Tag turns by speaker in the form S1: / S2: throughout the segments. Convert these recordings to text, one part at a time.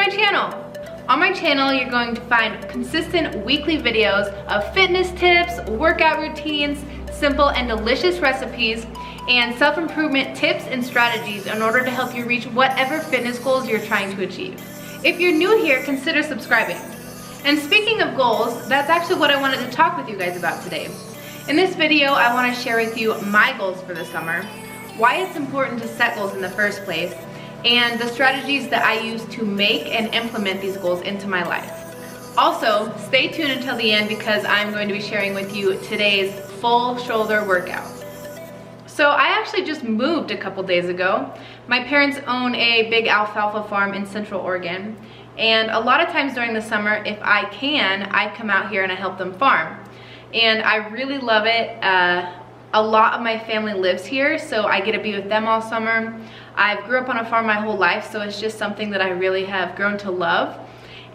S1: my channel. On my channel, you're going to find consistent weekly videos of fitness tips, workout routines, simple and delicious recipes, and self-improvement tips and strategies in order to help you reach whatever fitness goals you're trying to achieve. If you're new here, consider subscribing. And speaking of goals, that's actually what I wanted to talk with you guys about today. In this video, I want to share with you my goals for the summer, why it's important to set goals in the first place, and the strategies that I use to make and implement these goals into my life. Also, stay tuned until the end because I'm going to be sharing with you today's full shoulder workout. So I actually just moved a couple days ago. My parents own a big alfalfa farm in Central Oregon, and a lot of times during the summer, if I can, I come out here and I help them farm. And I really love it. A lot of my family lives here, so I get to be with them all summer. I grew up on a farm my whole life, so it's just something that I really have grown to love.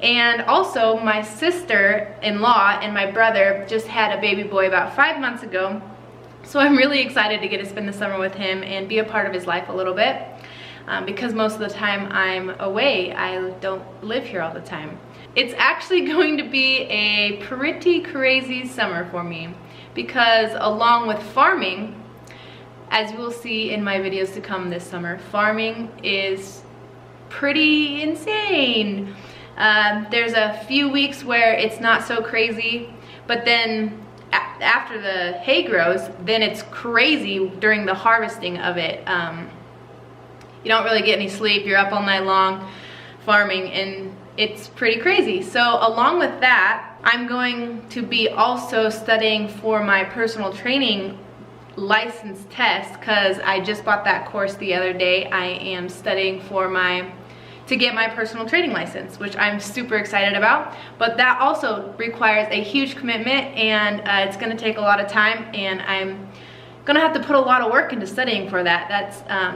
S1: And also, my sister-in-law and my brother just had a baby boy about 5 months ago, so I'm really excited to get to spend the summer with him and be a part of his life a little bit, because most of the time I'm away. I don't live here all the time. It's actually going to be a pretty crazy summer for me, because along with farming, as you will see in my videos to come this summer, farming is pretty insane. There's a few weeks where it's not so crazy, but then after the hay grows, then it's crazy during the harvesting of it. You don't really get any sleep, you're up all night long farming, and it's pretty crazy. So along with that, I'm going to be also studying for my personal training license test, because I just bought that course the other day. I am studying for to get my personal training license, which I'm super excited about, but that also requires a huge commitment, and it's going to take a lot of time, and I'm gonna have to put a lot of work into studying for that.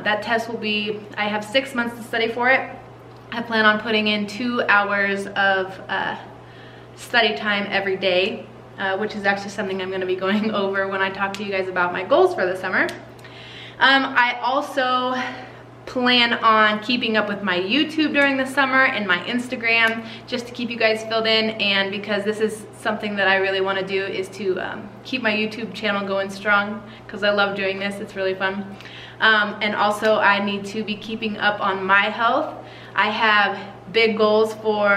S1: That test will be, I have 6 months to study for it. I plan on putting in 2 hours of study time every day, which is actually something I'm going to be going over when I talk to you guys about my goals for the summer. I also plan on keeping up with my YouTube during the summer and my Instagram, just to keep you guys filled in, and because this is something that I really want to do, is to keep my YouTube channel going strong, because I love doing this. It's really fun. And also I need to be keeping up on my health. I have big goals for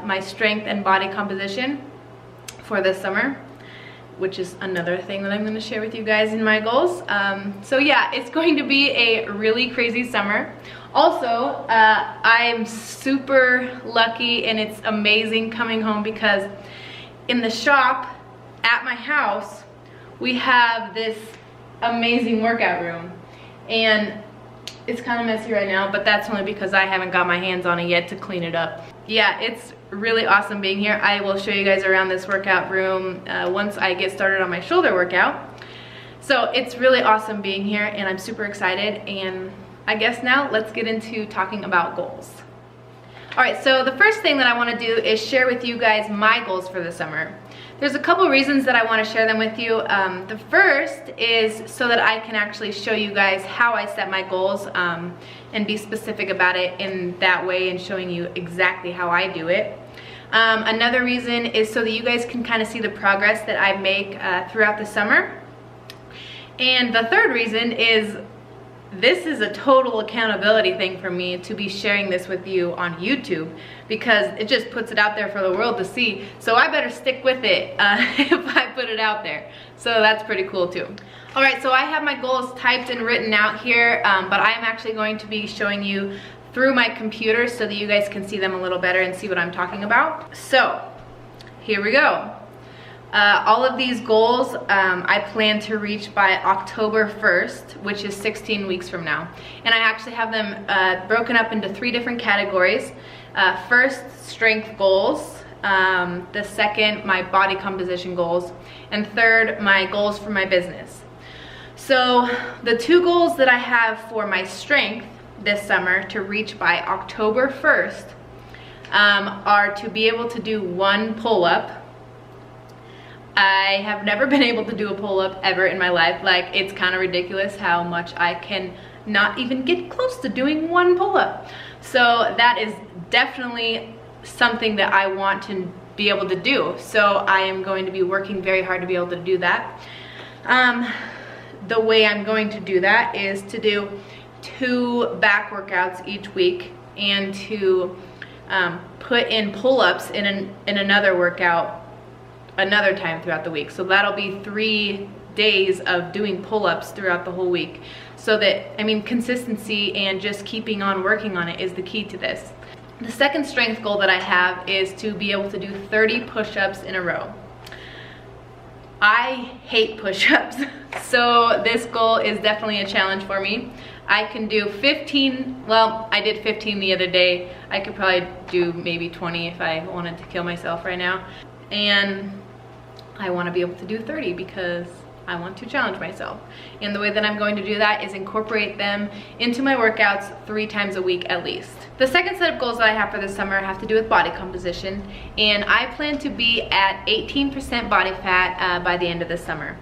S1: my strength and body composition for this summer, which is another thing that I'm going to share with you guys in my goals. So yeah, it's going to be a really crazy summer. Also, I'm super lucky, and it's amazing coming home, because in the shop at my house, we have this amazing workout room. And it's kind of messy right now, but that's only because I haven't got my hands on it yet to clean it up. Yeah, it's really awesome being here. I will show you guys around this workout room once I get started on my shoulder workout. So it's really awesome being here, and I'm super excited. And I guess now let's get into talking about goals. Alright, so the first thing that I want to do is share with you guys my goals for the summer. There's a couple reasons that I want to share them with you. The first is so that I can actually show you guys how I set my goals, and be specific about it in that way, and showing you exactly how I do it. Another reason is so that you guys can kind of see the progress that I make throughout the summer. And the third reason is, this is a total accountability thing for me to be sharing this with you on YouTube, because it just puts it out there for the world to see. So I better stick with it if I put it out there. So that's pretty cool too. Alright, so I have my goals typed and written out here, but I am actually going to be showing you through my computer so that you guys can see them a little better and see what I'm talking about. So here we go. All of these goals I plan to reach by October 1st, which is 16 weeks from now. And I actually have them broken up into 3 different categories. First, strength goals. The second, my body composition goals. And third, my goals for my business. So the 2 goals that I have for my strength this summer to reach by October 1st are to be able to do 1 pull-up. I have never been able to do a pull-up ever in my life. Like, it's kind of ridiculous how much I can not even get close to doing 1 pull-up. So that is definitely something that I want to be able to do. So I am going to be working very hard to be able to do that. The way I'm going to do that is to do 2 back workouts each week, and to put in pull-ups in another workout another time throughout the week. So that'll be 3 days of doing pull-ups throughout the whole week. So that, I mean, consistency and just keeping on working on it is the key to this. The second strength goal that I have is to be able to do 30 push-ups in a row. I hate push-ups, so this goal is definitely a challenge for me. I can do 15, well, I did 15 the other day. I could probably do maybe 20 if I wanted to kill myself right now. And I want to be able to do 30 because I want to challenge myself. And the way that I'm going to do that is incorporate them into my workouts 3 times a week at least. The second set of goals that I have for this summer have to do with body composition, and I plan to be at 18% body fat by the end of the summer.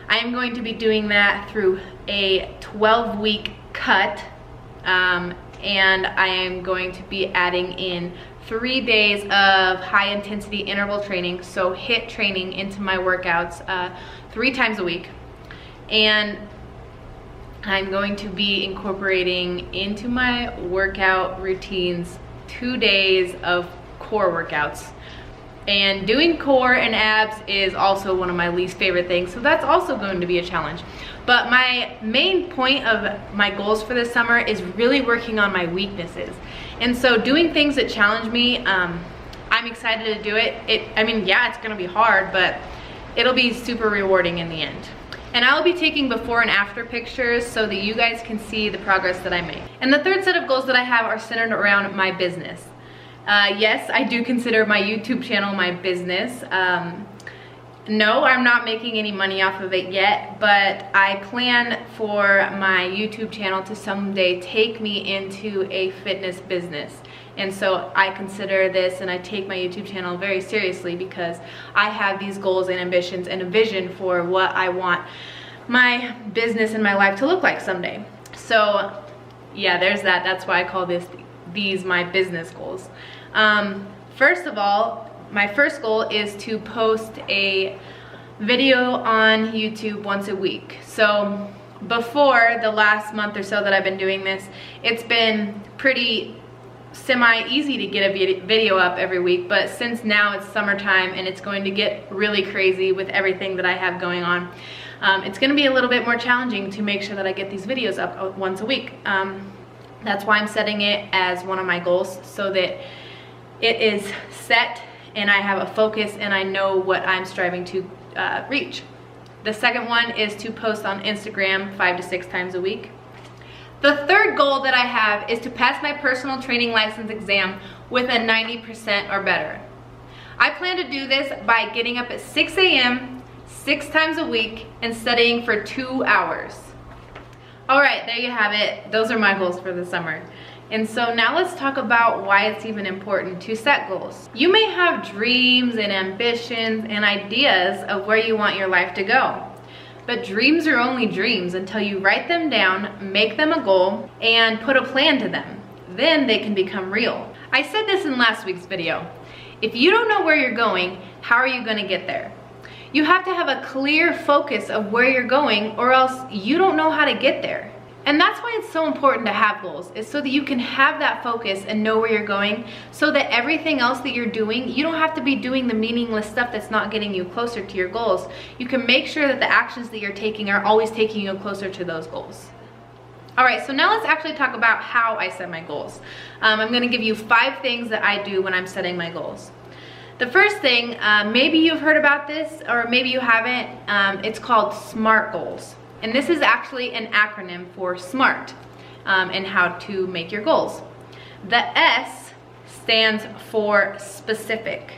S1: I am going to be doing that through a 12-week cut, and I am going to be adding in 3 days of high intensity interval training, so HIIT training, into my workouts 3 times a week. And I'm going to be incorporating into my workout routines 2 days of core workouts. And doing core and abs is also one of my least favorite things, so that's also going to be a challenge. But my main point of my goals for this summer is really working on my weaknesses. And so doing things that challenge me, I'm excited to do it. I mean, yeah, it's gonna be hard, but it'll be super rewarding in the end. And I'll be taking before and after pictures so that you guys can see the progress that I make. And the third set of goals that I have are centered around my business. Yes, I do consider my YouTube channel my business. No, I'm not making any money off of it yet, but I plan for my YouTube channel to someday take me into a fitness business. And so I consider this, and I take my YouTube channel very seriously because I have these goals and ambitions and a vision for what I want my business and my life to look like someday. So yeah, there's that. That's why I call these my business goals. First of all, my first goal is to post a video on YouTube once a week. So before the last month or so that I've been doing this, it's been pretty semi-easy to get a video up every week, but since now it's summertime and it's going to get really crazy with everything that I have going on, it's going to be a little bit more challenging to make sure that I get these videos up once a week. That's why I'm setting it as one of my goals, so that it is set and I have a focus and I know what I'm striving to reach. The second one is to post on Instagram 5 to 6 times a week. The third goal that I have is to pass my personal training license exam with a 90% or better. I plan to do this by getting up at 6 a.m. 6 times a week and studying for 2 hours. All right, there you have it. Those are my goals for the summer. And so now let's talk about why it's even important to set goals. You may have dreams and ambitions and ideas of where you want your life to go. But dreams are only dreams until you write them down, make them a goal, and put a plan to them. Then they can become real. I said this in last week's video. If you don't know where you're going, how are you going to get there? You have to have a clear focus of where you're going, or else you don't know how to get there. And that's why it's so important to have goals, is so that you can have that focus and know where you're going, so that everything else that you're doing, you don't have to be doing the meaningless stuff that's not getting you closer to your goals. You can make sure that the actions that you're taking are always taking you closer to those goals. All right, so now let's actually talk about how I set my goals. I'm gonna give you 5 things that I do when I'm setting my goals. The first thing, maybe you've heard about this or maybe you haven't, it's called SMART goals. And this is actually an acronym for SMART and how to make your goals. The S stands for specific.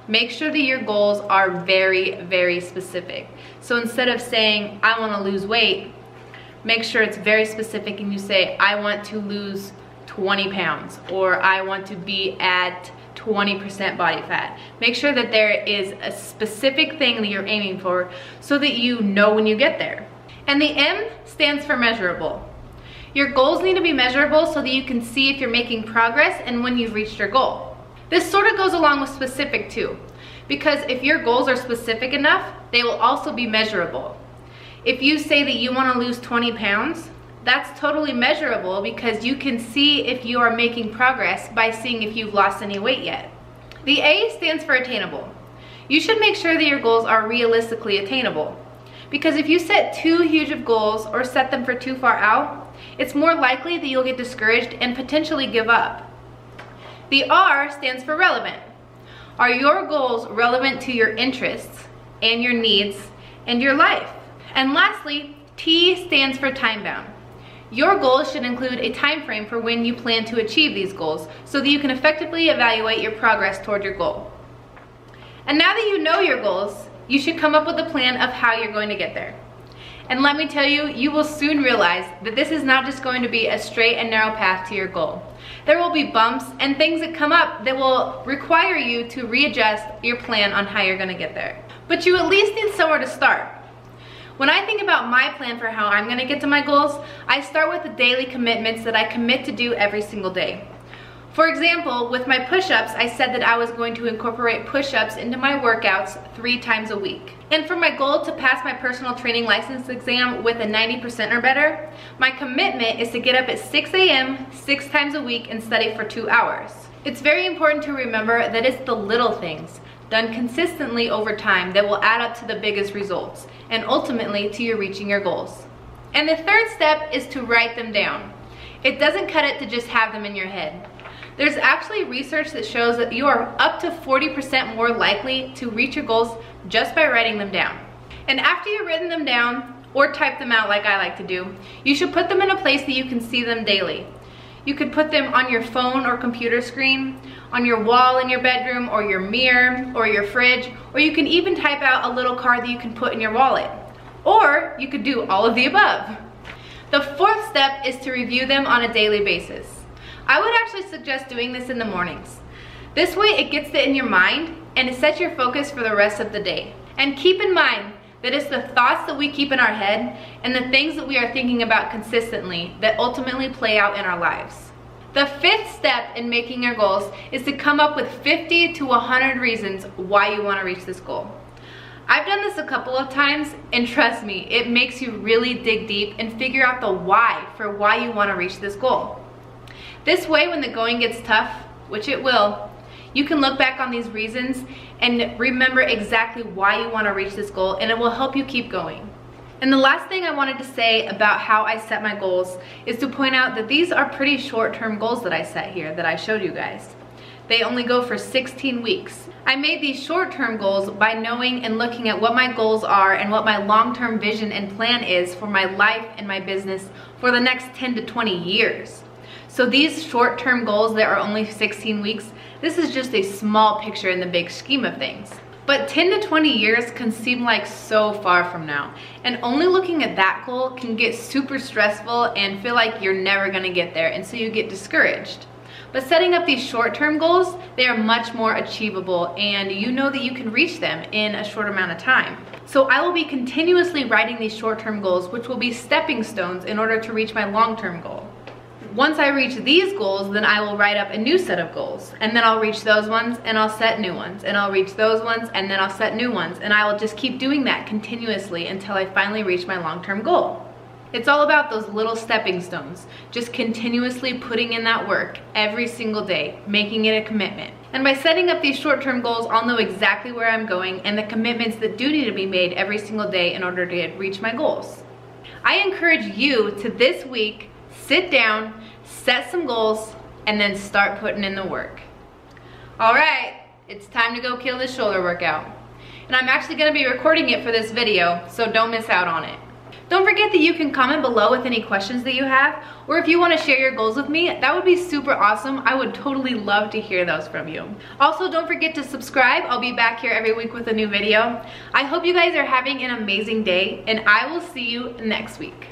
S1: Make sure that your goals are very, very specific. So instead of saying, I want to lose weight, make sure it's very specific and you say, I want to lose 20 pounds or I want to be at 20% body fat. Make sure that there is a specific thing that you're aiming for so that you know when you get there. And the M stands for measurable. Your goals need to be measurable so that you can see if you're making progress and when you've reached your goal. This sort of goes along with specific too, because if your goals are specific enough, they will also be measurable. If you say that you want to lose 20 pounds, that's totally measurable because you can see if you are making progress by seeing if you've lost any weight yet. The A stands for attainable. You should make sure that your goals are realistically attainable, because if you set too huge of goals or set them for too far out, it's more likely that you'll get discouraged and potentially give up. The R stands for relevant. Are your goals relevant to your interests and your needs and your life? And lastly, T stands for time bound. Your goals should include a time frame for when you plan to achieve these goals so that you can effectively evaluate your progress toward your goal. And now that you know your goals, you should come up with a plan of how you're going to get there. And let me tell you, you will soon realize that this is not just going to be a straight and narrow path to your goal. There will be bumps and things that come up that will require you to readjust your plan on how you're going to get there. But you at least need somewhere to start. When I think about my plan for how I'm going to get to my goals, I start with the daily commitments that I commit to do every single day. For example, with my push-ups, I said that I was going to incorporate push-ups into my workouts 3 times a week. And for my goal to pass my personal training license exam with a 90% or better, my commitment is to get up at 6 a.m. 6 times a week and study for 2 hours. It's very important to remember that it's the little things done consistently over time that will add up to the biggest results and ultimately to your reaching your goals. And the third step is to write them down. It doesn't cut it to just have them in your head. There's actually research that shows that you are up to 40% more likely to reach your goals just by writing them down. And after you've written them down, or type them out like I like to do, you should put them in a place that you can see them daily. You could put them on your phone or computer screen, on your wall in your bedroom, or your mirror, or your fridge, or you can even type out a little card that you can put in your wallet. Or you could do all of the above. The fourth step is to review them on a daily basis. I would actually suggest doing this in the mornings. This way it gets it in your mind and it sets your focus for the rest of the day. And keep in mind that it's the thoughts that we keep in our head and the things that we are thinking about consistently that ultimately play out in our lives. The fifth step in making your goals is to come up with 50 to 100 reasons why you want to reach this goal. I've done this a couple of times, and trust me, it makes you really dig deep and figure out the why for why you want to reach this goal. This way, when the going gets tough, which it will, you can look back on these reasons and remember exactly why you want to reach this goal, and it will help you keep going. And the last thing I wanted to say about how I set my goals is to point out that these are pretty short-term goals that I set here that I showed you guys. They only go for 16 weeks. I made these short-term goals by knowing and looking at what my goals are and what my long-term vision and plan is for my life and my business for the next 10 to 20 years. So these short-term goals that are only 16 weeks, this is just a small picture in the big scheme of things. But 10 to 20 years can seem like so far from now. And only looking at that goal can get super stressful and feel like you're never gonna get there, and so you get discouraged. But setting up these short-term goals, they are much more achievable, and you know that you can reach them in a short amount of time. So I will be continuously writing these short-term goals, which will be stepping stones in order to reach my long-term goal. Once I reach these goals, then I will write up a new set of goals, and then I'll reach those ones and I'll set new ones, and I'll reach those ones and then I'll set new ones, and I will just keep doing that continuously until I finally reach my long-term goal. It's all about those little stepping stones, just continuously putting in that work every single day, making it a commitment. And by setting up these short-term goals, I'll know exactly where I'm going and the commitments that do need to be made every single day in order to reach my goals. I encourage you to this week, sit down, set some goals, and then start putting in the work. All right, it's time to go kill this shoulder workout. And I'm actually gonna be recording it for this video, so don't miss out on it. Don't forget that you can comment below with any questions that you have, or if you want to share your goals with me, that would be super awesome. I would totally love to hear those from you. Also, don't forget to subscribe. I'll be back here every week with a new video. I hope you guys are having an amazing day, and I will see you next week.